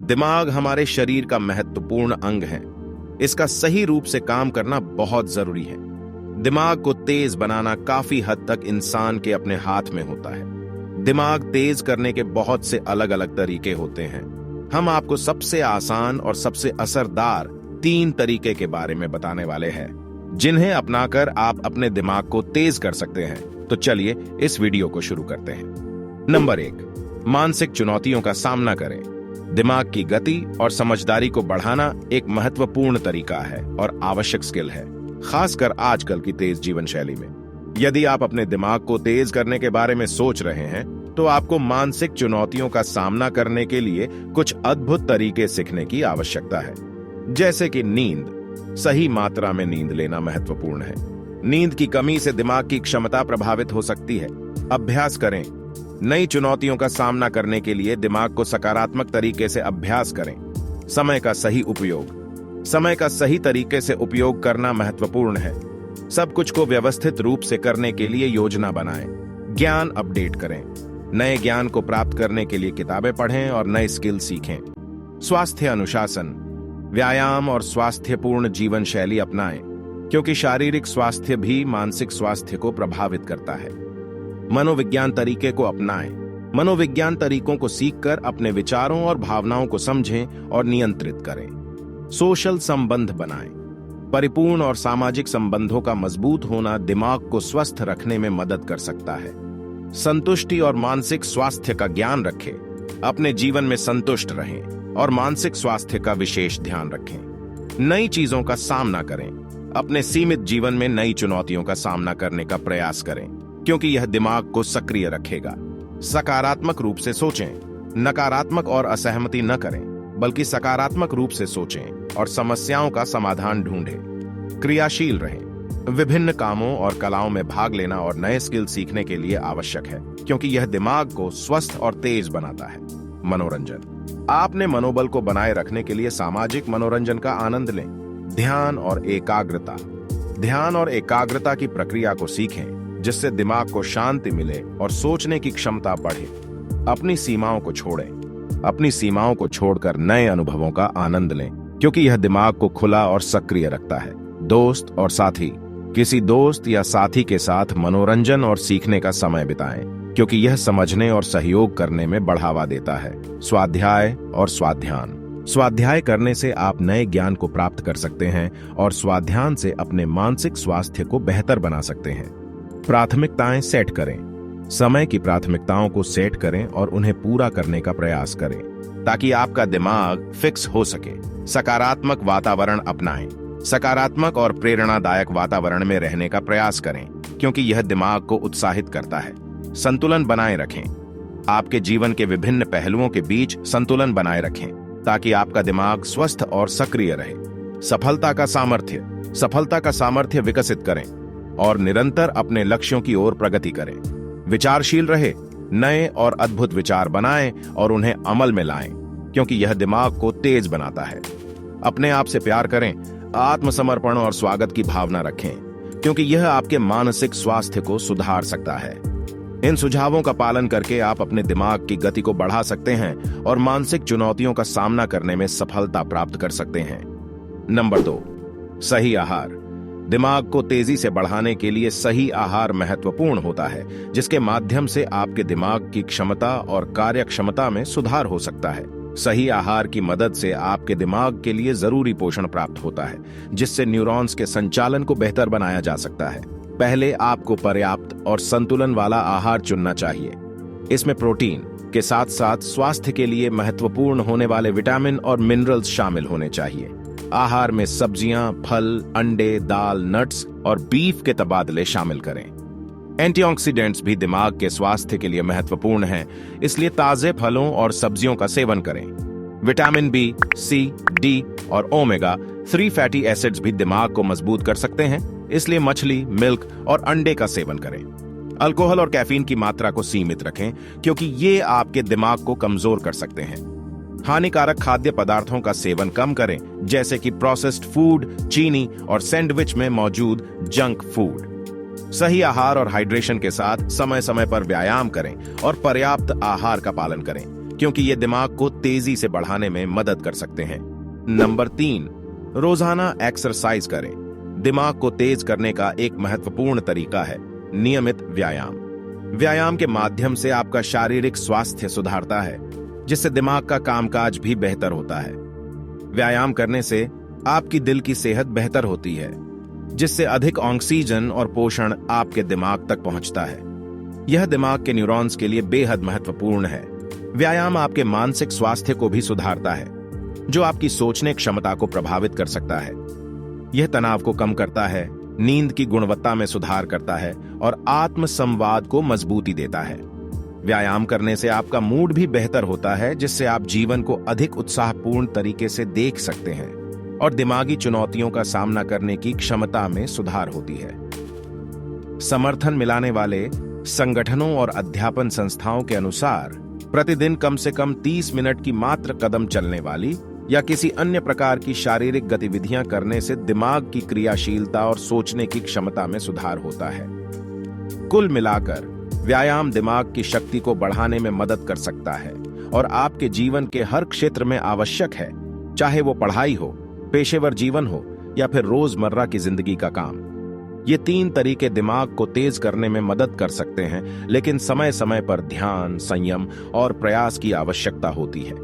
दिमाग हमारे शरीर का महत्वपूर्ण अंग है। इसका सही रूप से काम करना बहुत जरूरी है। दिमाग को तेज बनाना काफी हद तक इंसान के अपने हाथ में होता है। दिमाग तेज करने के बहुत से अलग अलग तरीके होते हैं। हम आपको सबसे आसान और सबसे असरदार 3 तरीके के बारे में बताने वाले हैं, जिन्हें अपनाकर आप अपने दिमाग को तेज कर सकते हैं। तो चलिए इस वीडियो को शुरू करते हैं। नंबर 1, मानसिक चुनौतियों का सामना करें। दिमाग की गति और समझदारी को बढ़ाना एक महत्वपूर्ण तरीका है और आवश्यक स्किल है, खासकर आजकल की तेज जीवन शैली में। यदि आप अपने दिमाग को तेज करने के बारे में सोच रहे हैं, तो आपको मानसिक चुनौतियों का सामना करने के लिए कुछ अद्भुत तरीके सीखने की आवश्यकता है। जैसे कि नींद। सही मात्रा में नींद लेना महत्वपूर्ण है। नींद की कमी से दिमाग की क्षमता प्रभावित हो सकती है। अभ्यास करें। नई चुनौतियों का सामना करने के लिए दिमाग को सकारात्मक तरीके से अभ्यास करें। समय का सही उपयोग। समय का सही तरीके से उपयोग करना महत्वपूर्ण है। सब कुछ को व्यवस्थित रूप से करने के लिए योजना बनाएं। ज्ञान अपडेट करें। नए ज्ञान को प्राप्त करने के लिए किताबें पढ़ें और नए स्किल सीखें। स्वास्थ्य अनुशासन। व्यायाम और स्वास्थ्यपूर्ण जीवन शैली अपनाएं, क्योंकि शारीरिक स्वास्थ्य भी मानसिक स्वास्थ्य को प्रभावित करता है। मनोविज्ञान तरीके को अपनाएं। मनोविज्ञान तरीकों को सीखकर अपने विचारों और भावनाओं को समझें और नियंत्रित करें। सोशल संबंध बनाएं। परिपूर्ण और सामाजिक संबंधों का मजबूत होना दिमाग को स्वस्थ रखने में मदद कर सकता है। संतुष्टि और मानसिक स्वास्थ्य का ज्ञान रखें। अपने जीवन में संतुष्ट रहें और मानसिक स्वास्थ्य का विशेष ध्यान रखें। नई चीजों का सामना करें। अपने सीमित जीवन में नई चुनौतियों का सामना करने का प्रयास करें, क्योंकि यह दिमाग को सक्रिय रखेगा। सकारात्मक रूप से सोचें। नकारात्मक और असहमति न करें, बल्कि सकारात्मक रूप से सोचें और समस्याओं का समाधान ढूंढें। क्रियाशील रहें। विभिन्न कामों और कलाओं में भाग लेना और नए स्किल सीखने के लिए आवश्यक है, क्योंकि यह दिमाग को स्वस्थ और तेज बनाता है। मनोरंजन। आपने मनोबल को बनाए रखने के लिए सामाजिक मनोरंजन का आनंद लें। ध्यान और एकाग्रता। ध्यान और एकाग्रता की प्रक्रिया को सीखें, जिससे दिमाग को शांति मिले और सोचने की क्षमता बढ़े। अपनी सीमाओं को छोड़ें। अपनी सीमाओं को छोड़कर नए अनुभवों का आनंद लें, क्योंकि यह दिमाग को खुला और सक्रिय रखता है। दोस्त और साथी। किसी दोस्त या साथी के साथ मनोरंजन और सीखने का समय बिताएं, क्योंकि यह समझने और सहयोग करने में बढ़ावा देता है। स्वाध्याय और स्वाध्यान। स्वाध्याय करने से आप नए ज्ञान को प्राप्त कर सकते हैं और स्वाध्यान से अपने मानसिक स्वास्थ्य को बेहतर बना सकते हैं। प्राथमिकताएं सेट करें। समय की प्राथमिकताओं को सेट करें और उन्हें पूरा करने का प्रयास करें, ताकि आपका दिमाग फिक्स हो सके। सकारात्मक वातावरण अपनाएं। सकारात्मक और प्रेरणादायक वातावरण में रहने का प्रयास करें, क्योंकि यह दिमाग को उत्साहित करता है। संतुलन बनाए रखें। आपके जीवन के विभिन्न पहलुओं के बीच संतुलन बनाए रखें, ताकि आपका दिमाग स्वस्थ और सक्रिय रहे। सफलता का सामर्थ्य। सफलता का सामर्थ्य विकसित करें और निरंतर अपने लक्ष्यों की ओर प्रगति करें। विचारशील रहे। नए और अद्भुत विचार बनाएं और उन्हें अमल में लाएं, क्योंकि यह दिमाग को तेज बनाता है। अपने आप से प्यार करें। आत्मसमर्पण और स्वागत की भावना रखें, क्योंकि यह आपके मानसिक स्वास्थ्य को सुधार सकता है। इन सुझावों का पालन करके आप अपने दिमाग की गति को बढ़ा सकते हैं और मानसिक चुनौतियों का सामना करने में सफलता प्राप्त कर सकते हैं। नंबर 2, सही आहार। दिमाग को तेजी से बढ़ाने के लिए सही आहार महत्वपूर्ण होता है, जिसके माध्यम से आपके दिमाग की क्षमता और कार्यक्षमता में सुधार हो सकता है। सही आहार की मदद से आपके दिमाग के लिए जरूरी पोषण प्राप्त होता है, जिससे न्यूरॉन्स के संचालन को बेहतर बनाया जा सकता है। पहले आपको पर्याप्त और संतुलन वाला आहार चुनना चाहिए। इसमें प्रोटीन के साथ साथ स्वास्थ्य के लिए महत्वपूर्ण होने वाले विटामिन और मिनरल्स शामिल होने चाहिए। आहार में सब्जियां, फल, अंडे, दाल, नट्स और बीफ के तबादले शामिल करें। एंटीऑक्सीडेंट्स भी दिमाग के स्वास्थ्य के लिए महत्वपूर्ण हैं, इसलिए ताजे फलों और सब्जियों का सेवन करें। विटामिन बी, सी, डी और ओमेगा 3 फैटी एसिड्स भी दिमाग को मजबूत कर सकते हैं, इसलिए मछली, मिल्क और अंडे का सेवन करें। अल्कोहल और कैफीन की मात्रा को सीमित रखें, क्योंकि ये आपके दिमाग को कमजोर कर सकते हैं। हानिकारक खाद्य पदार्थों का सेवन कम करें, जैसे कि प्रोसेस्ड फूड, चीनी और सैंडविच में मौजूद जंक फूड। सही आहार और हाइड्रेशन के साथ समय समय पर व्यायाम करें और पर्याप्त आहार का पालन करें, क्योंकि ये दिमाग को तेजी से बढ़ाने में मदद कर सकते हैं। नंबर 3, रोजाना एक्सरसाइज करें। दिमाग को तेज करने का एक महत्वपूर्ण तरीका है नियमित व्यायाम। व्यायाम के माध्यम से आपका शारीरिक स्वास्थ्य सुधारता है, जिससे दिमाग का कामकाज भी बेहतर होता है। व्यायाम करने से आपकी दिल की सेहत बेहतर होती है, जिससे अधिक ऑक्सीजन और पोषण आपके दिमाग तक पहुंचता है। यह दिमाग के न्यूरॉन्स के लिए बेहद महत्वपूर्ण है। व्यायाम आपके मानसिक स्वास्थ्य को भी सुधारता है, जो आपकी सोचने क्षमता को प्रभावित कर सकता है। यह तनाव को कम करता है, नींद की गुणवत्ता में सुधार करता है और आत्म संवाद को मजबूती देता है। व्यायाम करने से आपका मूड भी बेहतर होता है, जिससे आप जीवन को अधिक उत्साहपूर्ण तरीके से देख सकते हैं और दिमागी चुनौतियों का सामना करने की क्षमता में सुधार होती है। समर्थन मिलाने वाले संगठनों और अध्यापन संस्थाओं के अनुसार प्रतिदिन कम से कम 30 मिनट की मात्र कदम चलने वाली या किसी अन्य प्रकार की शारीरिक गतिविधियां करने से दिमाग की क्रियाशीलता और सोचने की क्षमता में सुधार होता है। कुल मिलाकर व्यायाम दिमाग की शक्ति को बढ़ाने में मदद कर सकता है और आपके जीवन के हर क्षेत्र में आवश्यक है, चाहे वो पढ़ाई हो, पेशेवर जीवन हो या फिर रोजमर्रा की जिंदगी का काम। ये 3 तरीके दिमाग को तेज करने में मदद कर सकते हैं, लेकिन समय समय पर ध्यान, संयम और प्रयास की आवश्यकता होती है।